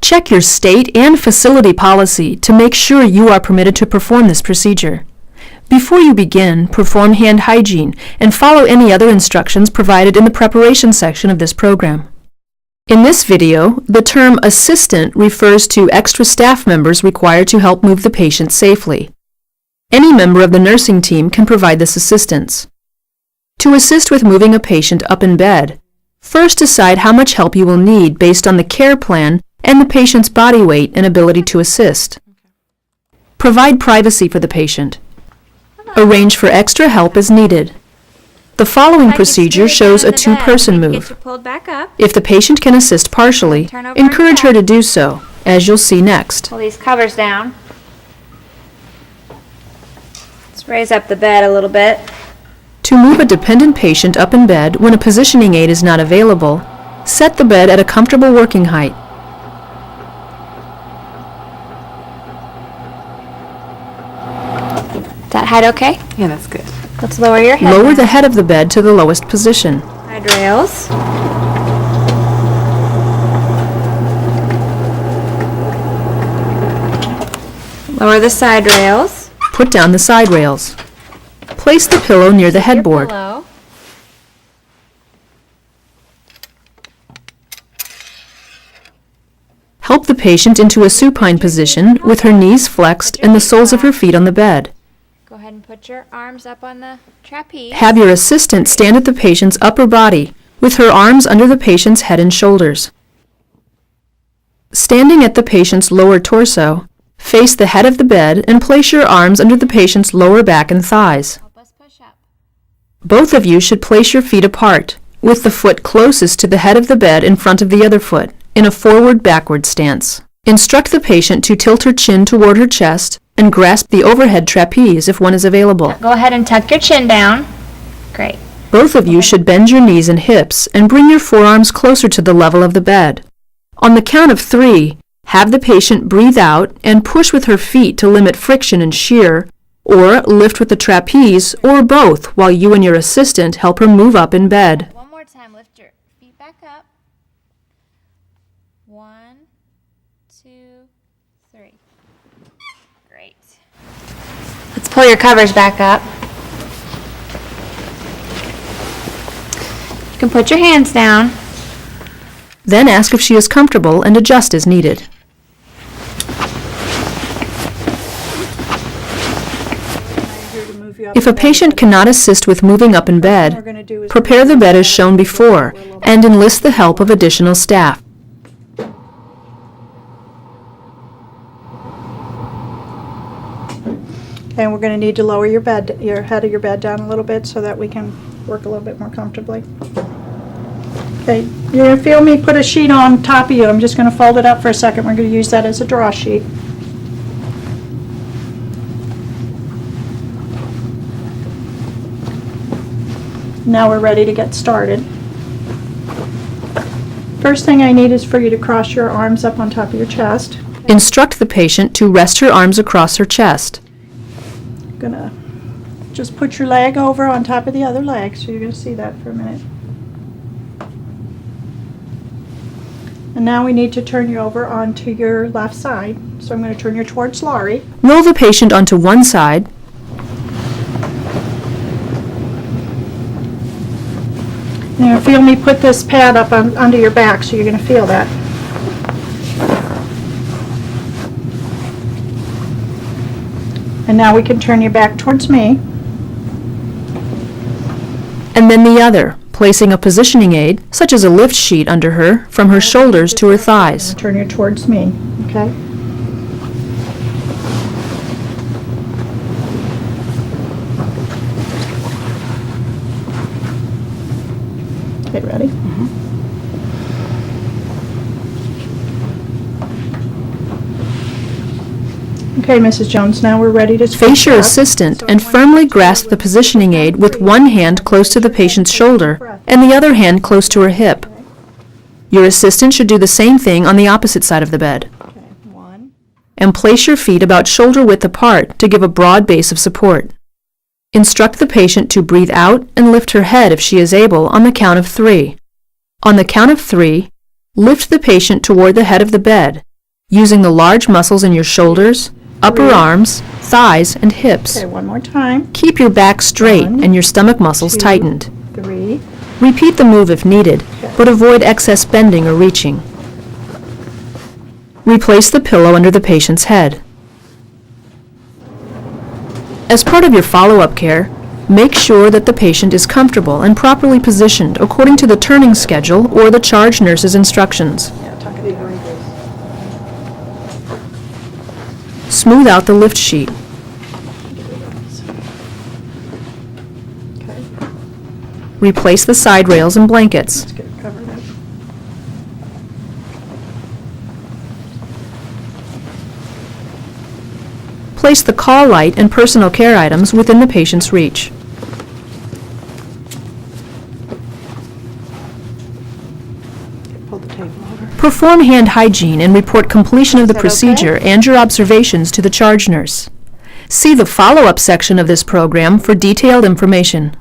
Check your state and facility policy to make sure you are permitted to perform this procedure. Before you begin, perform hand hygiene and follow any other instructions provided in the preparation section of this program. In this video, the term assistant refers to extra staff members required to help move the patient safely. Any member of the nursing team can provide this assistance. To assist with moving a patient up in bed, first decide how much help you will need based on the care plan and the patient's body weight and ability to assist. Provide privacy for the patient. Arrange for extra help as needed. The following procedure shows a two-person move. If the patient can assist partially, encourage her to do so, as you'll see next. Pull these covers down. Let's raise up the bed a little bit. To move a dependent patient up in bed when a positioning aid is not available, set the bed at a comfortable working height. Is that height okay? Yeah, that's good. Let's lower your head. Lower the head of the bed to the lowest position. Side rails. Lower the side rails. Put down the side rails. Place the pillow near the headboard. Pillow. Help the patient into a supine position with her knees flexed and the soles of her feet on the bed. Go ahead and put your arms up on the trapeze. Have your assistant stand at the patient's upper body with her arms under the patient's head and shoulders. Standing at the patient's lower torso, face the head of the bed and place your arms under the patient's lower back and thighs. Help us push up. Both of you should place your feet apart, with the foot closest to the head of the bed in front of the other foot, in a forward-backward stance. Instruct the patient to tilt her chin toward her chest and grasp the overhead trapeze if one is available. Go ahead and tuck your chin down. Great. Both of you should bend your knees and hips and bring your forearms closer to the level of the bed. On the count of 3, have the patient breathe out and push with her feet to limit friction and shear, or lift with the trapeze, or both, while you and your assistant help her move up in bed. One more time. Lift your feet back up. 1, 2, 3. Great. Let's pull your covers back up. You can put your hands down. Then ask if she is comfortable and adjust as needed. If a patient cannot assist with moving up in bed, prepare the bed as shown before and enlist the help of additional staff. And we're going to need to lower your head of your bed down a little bit so that we can work a little bit more comfortably. Okay, you're going to feel me put a sheet on top of you. I'm just going to fold it up for a second. We're going to use that as a draw sheet. Now we're ready to get started. First thing I need is for you to cross your arms up on top of your chest. Instruct the patient to rest her arms across her chest. Gonna just put your leg over on top of the other leg, so you're going to see that for a minute. And now we need to turn you over onto your left side. So I'm going to turn you towards Laurie. Roll the patient onto one side. You're going to feel me put this pad up under your back, so you're going to feel that. And now we can turn you back towards me. And then the other, placing a positioning aid, such as a lift sheet under her, from her shoulders to her thighs. Turn you towards me, okay? Okay, ready? Okay, Mrs. Jones, now we're ready to Face your up. assistant and firmly grasp the positioning aid with one hand close to the patient's shoulder and the other hand close to her hip. Your assistant should do the same thing on the opposite side of the bed. Okay, 1. And place your feet about shoulder width apart to give a broad base of support. Instruct the patient to breathe out and lift her head if she is able on the count of 3. On the count of 3, lift the patient toward the head of the bed using the large muscles in your shoulders, upper 3. arms, thighs, and hips. Okay, one more time. Keep your back straight 1, and your stomach muscles 2, tightened. 3. Repeat the move if needed, but avoid excess bending or reaching. Replace the pillow under the patient's head. As part of your follow-up care, make sure that the patient is comfortable and properly positioned according to the turning schedule or the charge nurse's instructions. Yeah, tuck it in. Smooth out the lift sheet. Okay, Replace the side rails and blankets. let's get it covered up. Place the call light and personal care items within the patient's reach. Pull the table over. Perform hand hygiene and report completion of the Is that okay? procedure and your observations to the charge nurse. See the follow-up section of this program for detailed information.